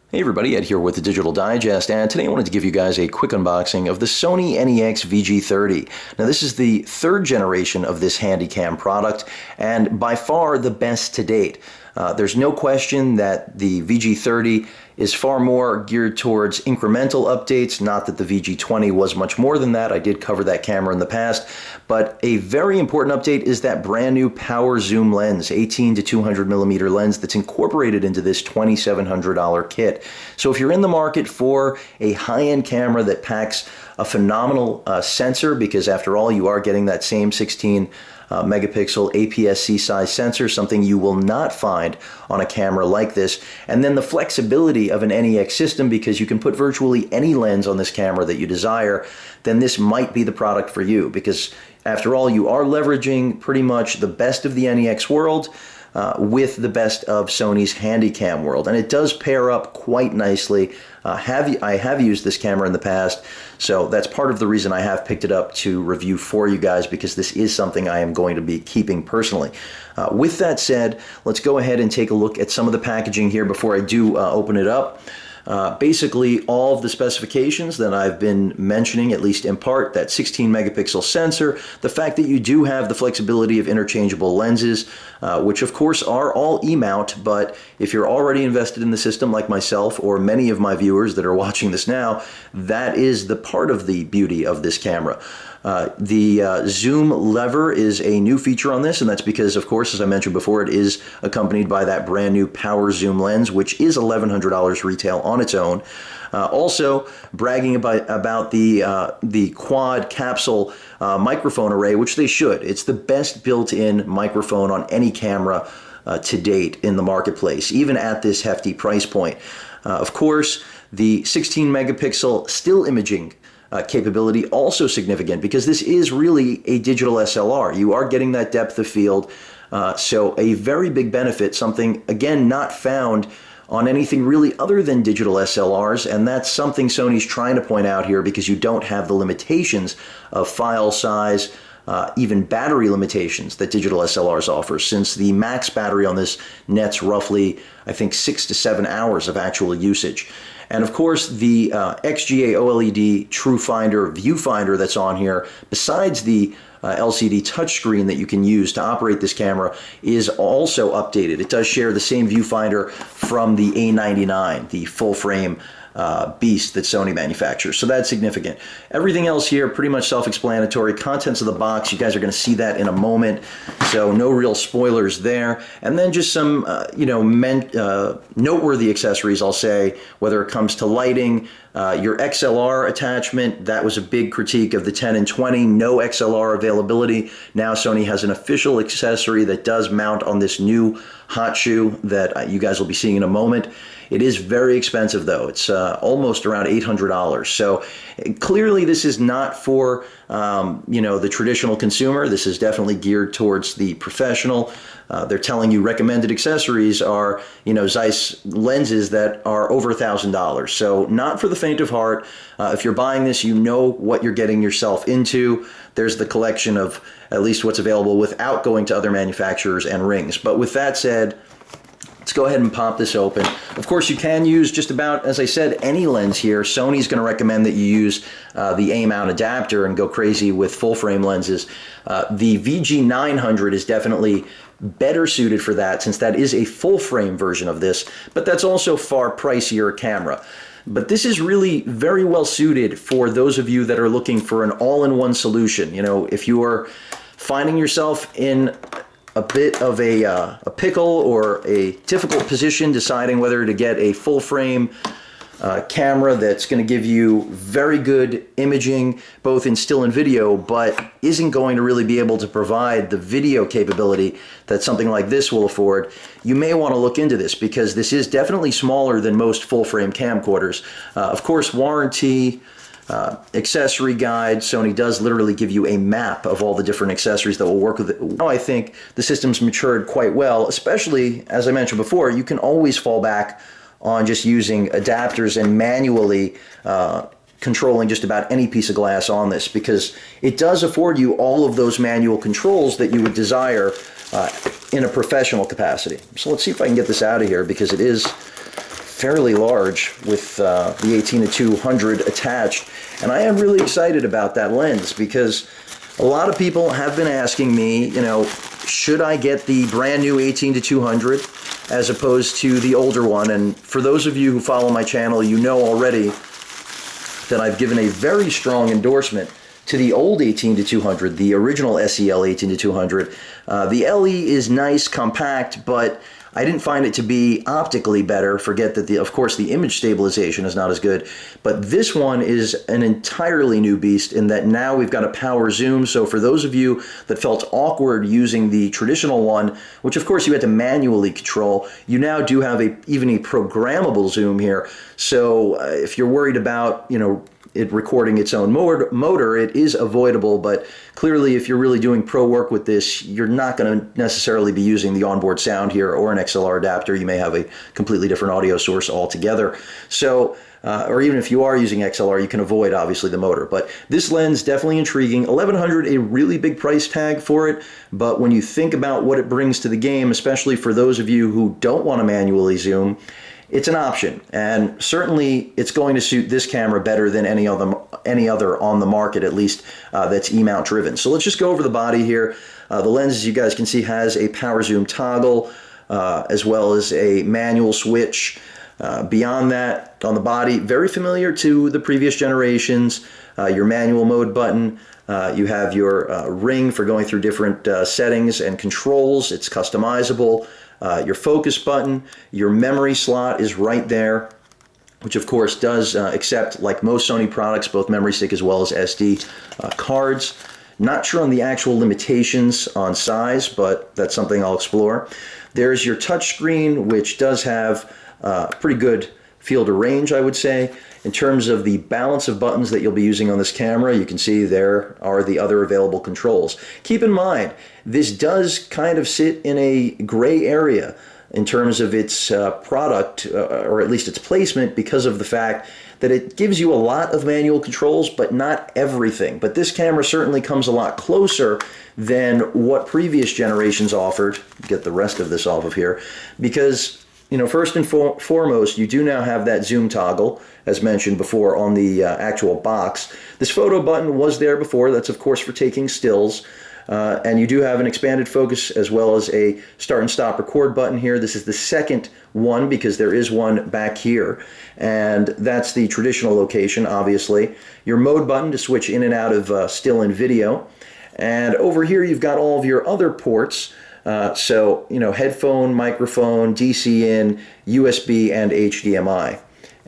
Hey everybody, Ed here with the Digital Digest, and today I wanted to give you guys a quick unboxing of the Sony NEX-VG30. Now this is the third generation of this Handycam product, and by far the best to date. There's no question that the VG30 is far more geared towards incremental updates, not that the VG20 was much more than that. I did cover that camera in the past, but a very important update is that brand new power zoom lens, 18 to 200 millimeter lens that's incorporated into this $2,700 kit. So if you're in the market for a high-end camera that packs a phenomenal sensor, because after all you are getting that same 16 megapixel APS-C size sensor, something you will not find on a camera like this, and then the flexibility of an NEX system because you can put virtually any lens on this camera that you desire, then this might be the product for you, because after all you are leveraging pretty much the best of the NEX world with the best of Sony's Handycam world, and it does pair up quite nicely. I have used this camera in the past, so that's part of the reason I have picked it up to review for you guys, because this is something I am going to be keeping personally. With that said, let's go ahead and take a look at some of the packaging here before I do open it up. Basically all of the specifications that I've been mentioning, at least in part, that 16 megapixel sensor, the fact that you do have the flexibility of interchangeable lenses, which of course are all E-mount, but if you're already invested in the system like myself or many of my viewers that are watching this now, that is the part of the beauty of this camera. The zoom lever is a new feature on this, and that's because, of course, as I mentioned before, it is accompanied by that brand new power zoom lens, which is $1,100 retail on its own. Also, bragging about the quad capsule microphone array, which they should. It's the best built-in microphone on any camera to date in the marketplace, even at this hefty price point. Of course, the 16 megapixel still imaging capability also significant, because this is really a digital SLR. You are getting that depth of field, so a very big benefit, something again not found on anything really other than digital SLRs, and that's something Sony's trying to point out here, because you don't have the limitations of file size, even battery limitations that digital SLRs offer, since the max battery on this nets roughly, I think, 6 to 7 hours of actual usage. And of course, the XGA OLED TrueFinder Viewfinder that's on here, besides the LCD touchscreen that you can use to operate this camera, is also updated. It does share the same viewfinder from the A99, the full-frame beast that Sony manufactures. So that's significant. Everything else here pretty much self-explanatory. Contents of the box, you guys are going to see that in a moment, so no real spoilers there. And then just some noteworthy accessories, I'll say, whether it comes to lighting, your XLR attachment. That was a big critique of the 10 and 20, no XLR availability. Now Sony has an official accessory that does mount on this new Hotshoe that you guys will be seeing in a moment. It is very expensive though. It's almost around $800. So clearly this is not for the traditional consumer. This is definitely geared towards the professional. They're telling you recommended accessories are, Zeiss lenses that are over $1,000. So not for the faint of heart. If you're buying this, you know what you're getting yourself into. There's the collection of at least what's available without going to other manufacturers and rings. But with that said, let's go ahead and pop this open. Of course, you can use just about, as I said, any lens here. Sony's going to recommend that you use the A-mount adapter and go crazy with full-frame lenses. The VG900 is definitely better suited for that, since that is a full-frame version of this, but that's also far pricier camera. But this is really very well suited for those of you that are looking for an all-in-one solution. If you are finding yourself in a bit of a pickle or a difficult position deciding whether to get a full-frame camera that's going to give you very good imaging both in still and video, but isn't going to really be able to provide the video capability that something like this will afford, you may want to look into this, because this is definitely smaller than most full-frame camcorders. Of course, warranty, accessory guide. Sony does literally give you a map of all the different accessories that will work with it. Now I think the system's matured quite well, especially, as I mentioned before, you can always fall back on just using adapters and manually controlling just about any piece of glass on this, because it does afford you all of those manual controls that you would desire in a professional capacity. So let's see if I can get this out of here, because it is fairly large with the 18-200 attached, and I am really excited about that lens because a lot of people have been asking me, you know, should I get the brand new 18-200 as opposed to the older one? And for those of you who follow my channel, you know already that I've given a very strong endorsement to the old 18-200, the original SEL 18-200. The LE is nice, compact, but I didn't find it to be optically better. Forget that, of course, the image stabilization is not as good, but this one is an entirely new beast in that now we've got a power zoom. So for those of you that felt awkward using the traditional one, which of course you had to manually control, you now do have even a programmable zoom here. So if you're worried about, you know, it recording its own motor, it is avoidable, but clearly if you're really doing pro work with this, you're not going to necessarily be using the onboard sound here or an XLR adapter. You may have a completely different audio source altogether. So, or even if you are using XLR, you can avoid obviously the motor. But this lens, definitely intriguing. $1,100, a really big price tag for it, but when you think about what it brings to the game, especially for those of you who don't want to manually zoom, it's an option, and certainly it's going to suit this camera better than any other on the market, at least that's E-mount driven. So let's just go over the body here. The lens, as you guys can see, has a power zoom toggle as well as a manual switch. Beyond that, on the body, very familiar to the previous generations. Your manual mode button. You have your ring for going through different settings and controls. It's customizable. Your focus button, your memory slot is right there, which of course does accept, like most Sony products, both memory stick as well as SD cards. Not sure on the actual limitations on size, but that's something I'll explore. There's your touch screen, which does have pretty good field of range, I would say. In terms of the balance of buttons that you'll be using on this camera, you can see there are the other available controls. Keep in mind, this does kind of sit in a gray area in terms of its product, or at least its placement, because of the fact that it gives you a lot of manual controls, but not everything. But this camera certainly comes a lot closer than what previous generations offered. Get the rest of this off of here, because, you know, first and foremost, you do now have that zoom toggle, as mentioned before, on the actual box. This photo button was there before. That's, of course, for taking stills. And you do have an expanded focus as well as a start and stop record button here. This is the second one because there is one back here. And that's the traditional location, obviously. Your mode button to switch in and out of still and video. And over here, you've got all of your other ports. So, you know, headphone, microphone, DC in, USB, and HDMI.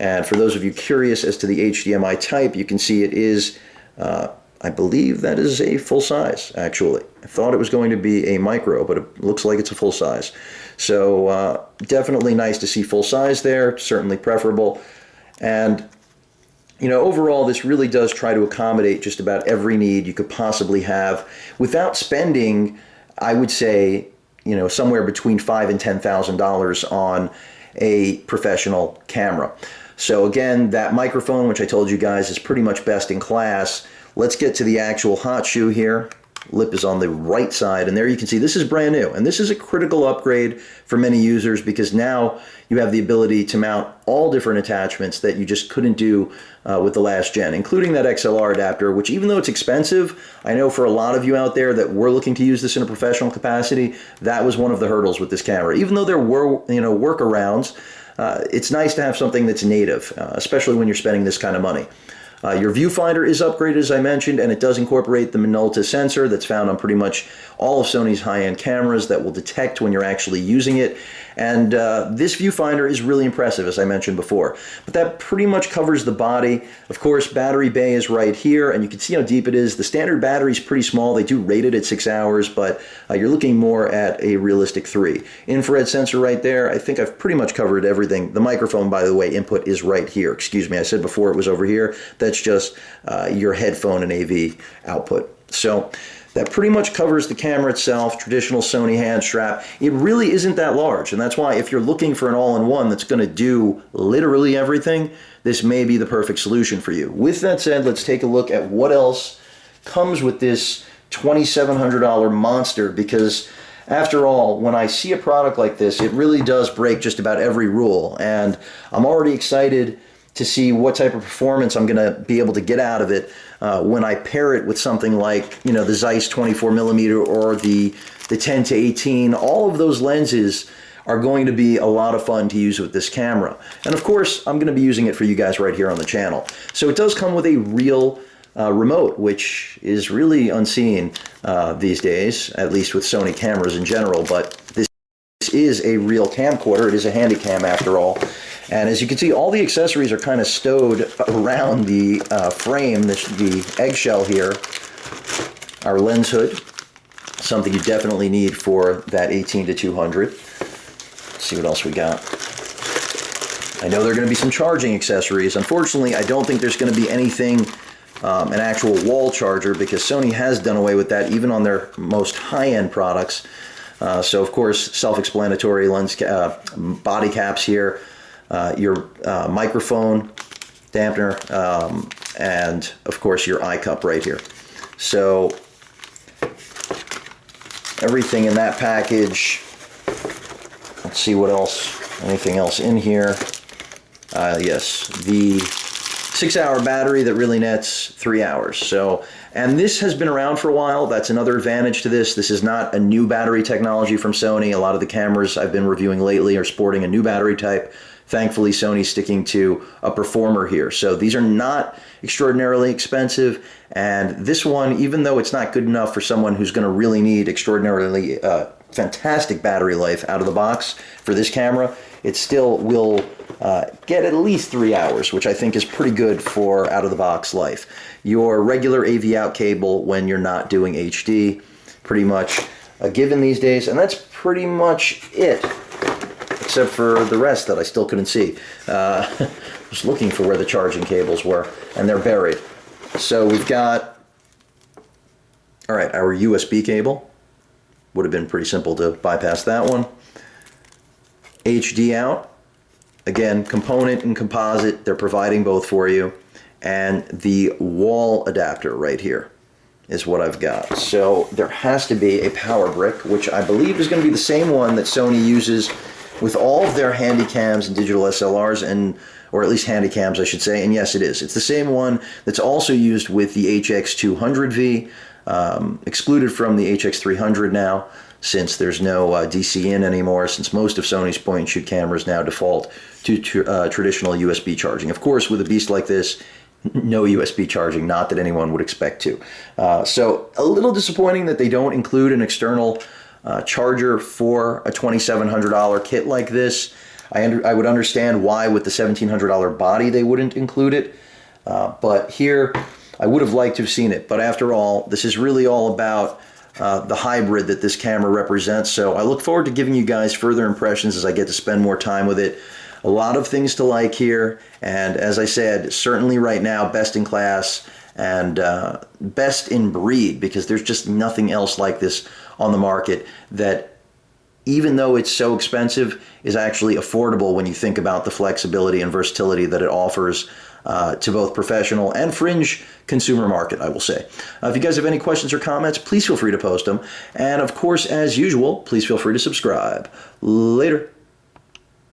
And for those of you curious as to the HDMI type, you can see it is, I believe that is a full size, actually. I thought it was going to be a micro, but it looks like it's a full size. So definitely nice to see full size there, certainly preferable. And, you know, overall, this really does try to accommodate just about every need you could possibly have without spending, I would say, you know, somewhere between $5,000 and $10,000 on a professional camera. So again, that microphone, which I told you guys is pretty much best in class. Let's get to the actual Hotshoe here. Lip is on the right side, and there you can see this is brand new, and this is a critical upgrade for many users because now you have the ability to mount all different attachments that you just couldn't do with the last gen, including that XLR adapter, which, even though it's expensive, I know for a lot of you out there that were looking to use this in a professional capacity, that was one of the hurdles with this camera. Even though there were, you know, workarounds, it's nice to have something that's native, especially when you're spending this kind of money. Your viewfinder is upgraded, as I mentioned, and it does incorporate the Minolta sensor that's found on pretty much all of Sony's high-end cameras that will detect when you're actually using it. And this viewfinder is really impressive, as I mentioned before. But that pretty much covers the body. Of course, battery bay is right here, and you can see how deep it is. The standard battery is pretty small. They do rate it at 6 hours, but you're looking more at a realistic 3. Infrared sensor right there. I think I've pretty much covered everything. The microphone, by the way, input is right here. Excuse me, I said before it was over here. That's just your headphone and AV output. So that pretty much covers the camera itself, traditional Sony hand strap. It really isn't that large, and that's why if you're looking for an all-in-one that's going to do literally everything, this may be the perfect solution for you. With that said, let's take a look at what else comes with this $2,700 monster, because after all, when I see a product like this, it really does break just about every rule, and I'm already excited to see what type of performance I'm going to be able to get out of it when I pair it with something like, you know, the Zeiss 24mm or the 10 to 18. All of those lenses are going to be a lot of fun to use with this camera. And of course, I'm going to be using it for you guys right here on the channel. So it does come with a real remote, which is really unseen these days, at least with Sony cameras in general, but this is a real camcorder. It is a Handycam after all. And as you can see, all the accessories are kind of stowed around the frame, the eggshell here. Our lens hood, something you definitely need for that 18 to 200. Let's see what else we got. I know there are going to be some charging accessories. Unfortunately, I don't think there's going to be anything, an actual wall charger, because Sony has done away with that even on their most high-end products. So of course, self-explanatory lens body caps here. Your microphone dampener, and of course your eye cup right here. So everything in that package. Let's see what else, anything else in here. Yes, the 6-hour battery that really nets 3 hours. So, and this has been around for a while. That's another advantage to this. This is not a new battery technology from Sony. A lot of the cameras I've been reviewing lately are sporting a new battery type. Thankfully, Sony's sticking to a performer here. So these are not extraordinarily expensive. And this one, even though it's not good enough for someone who's going to really need extraordinarily fantastic battery life out of the box for this camera, it still will get at least 3 hours, which I think is pretty good for out-of-the-box life. Your regular AV out cable when you're not doing HD, pretty much a given these days. And that's pretty much it, except for the rest that I still couldn't see. Just looking for where the charging cables were, and they're buried. So we've got, all right, our USB cable. Would have been pretty simple to bypass that one. HD out. Again, component and composite, they're providing both for you. And the wall adapter right here is what I've got. So there has to be a power brick, which I believe is going to be the same one that Sony uses with all of their Handycams and digital SLRs, and or at least Handycams, I should say. And yes, it is. It's the same one that's also used with the HX200V, excluded from the HX300 now, since there's no DC in anymore, since most of Sony's point-and-shoot cameras now default to traditional USB charging. Of course, with a beast like this, no USB charging, not that anyone would expect to. So a little disappointing that they don't include an external charger for a $2,700 kit like this. I would understand why with the $1,700 body they wouldn't include it, but here I would have liked to have seen it. But after all, this is really all about the hybrid that this camera represents. So I look forward to giving you guys further impressions as I get to spend more time with it. A lot of things to like here, and as I said, certainly right now best in class and best in breed, because there's just nothing else like this on the market that, even though it's so expensive, is actually affordable when you think about the flexibility and versatility that it offers to both professional and fringe consumer market, I will say. If you guys have any questions or comments, please feel free to post them. And of course, as usual, please feel free to subscribe. Later.